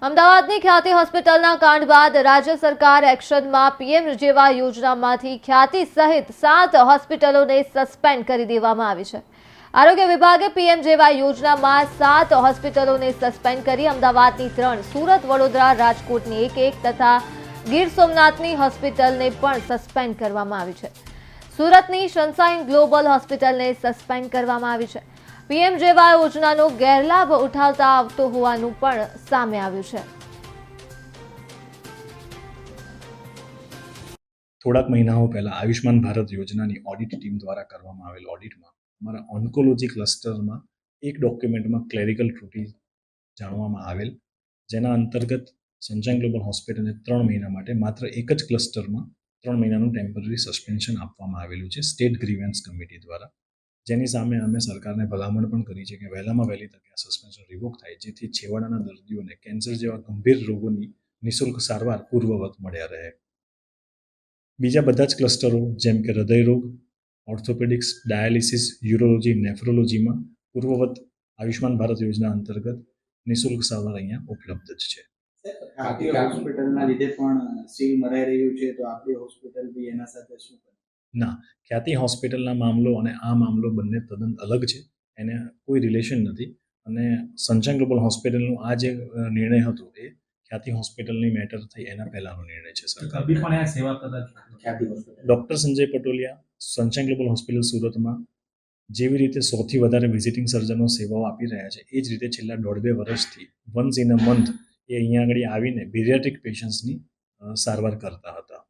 અમદાવાદની ખ્યાતિ હોસ્પિટલના કાંડ બાદ રાજ્ય સરકાર એક્શનમાં પીએમ જેવા યોજનામાંથી ખ્યાતિ સહિત 7 હોસ્પિટલોને સસ્પેન્ડ કરી દેવામાં આવી છે। આરોગ્ય વિભાગે પીએમ જેવા યોજનામાં 7 હોસ્પિટલોને સસ્પેન્ડ કરી અમદાવાદની 3, સુરત, વડોદરા, રાજકોટની 1 તથા ગીર સોમનાથની હોસ્પિટલને પણ સસ્પેન્ડ કરવામાં આવી છે। સુરતની સનશાઇન ગ્લોબલ હોસ્પિટલને સસ્પેન્ડ કરવામાં આવી છે। પીએમ જેવા યોજનાનો ગેરલાભ ઉઠાવતા આવતો હોવાનું પણ સામે આવ્યું છે। થોડાક મહિનાઓ પહેલા આયુષ્માન ભારત યોજનાની ઓડિટ ટીમ દ્વારા કરવામાં આવેલ ઓડિટમાં અમારા ઓન્કોલોજી ક્લસ્ટરમાં એક ડોક્યુમેન્ટમાં ક્લેરિકલ ત્રુટિ જાણવામાં આવેલ, જેના અંતર્ગત સનશાઇન ગ્લોબલ હોસ્પિટલને 3 મહિના માટે માત્ર એક જ ક્લસ્ટરમાં 3 મહિનાનું ટેમ્પરરી સસ્પેન્શન આપવામાં આવેલું છે સ્ટેટ ગ્રીવન્સ કમિટી દ્વારા, જેની સામે અમે સરકારને ભલામણ પણ કરી છે કે વહેલામાં વહેલી તકે આ સસ્પેન્શન રિવોક થાય, જેથી છેવાડાના દર્દીઓને કેન્સર જેવા ગંભીર રોગોની નિઃશુલ્ક સારવાર પૂર્વવત મળ્યા રહે। બીજા બધા જ ક્લસ્ટરો જેમ કે હૃદયરોગ, ઓર્થોપેડિક્સ, ડાયાલિસિસ, યુરોલોજી, નેફ્રોલોજીમાં પૂર્વવત આયુષ્માન ભારત યોજના અંતર્ગત નિઃશુલ્ક સારવાર અહીંયા ઉપલબ્ધ જ છે। આપણી હોસ્પિટલના લીધે પણ સીલ મરાઈ રહ્યું છે, તો આપણી હોસ્પિટલ બી એના સાથે શું કરે? ના, ખ્યાતિ હોસ્પિટલના મામલો અને આ મામલો બંને તદ્દન અલગ છે, એને કોઈ રિલેશન નથી। અને સનશાઇન ગ્લોબલ હોસ્પિટલનો આ જે નિર્ણય હતો એ ખ્યાતિ હોસ્પિટલની મેટર થઈ એના પહેલાનો નિર્ણય છે સરકાર। Doctor Sanjay Patoliya sunshine global hospital સુરતમાં જેવી રીતે 100થી વધારે વિઝિટિંગ સર્જનો સેવાઓ આપી રહ્યા છે, એ જ રીતે છેલ્લા 1.5-2 વર્ષથી વન્સ ઇન અ મંથ એ અહીંયા આગળ આવીને પીડિયાટ્રિક પેશન્ટ્સની સારવાર કરતા હતા।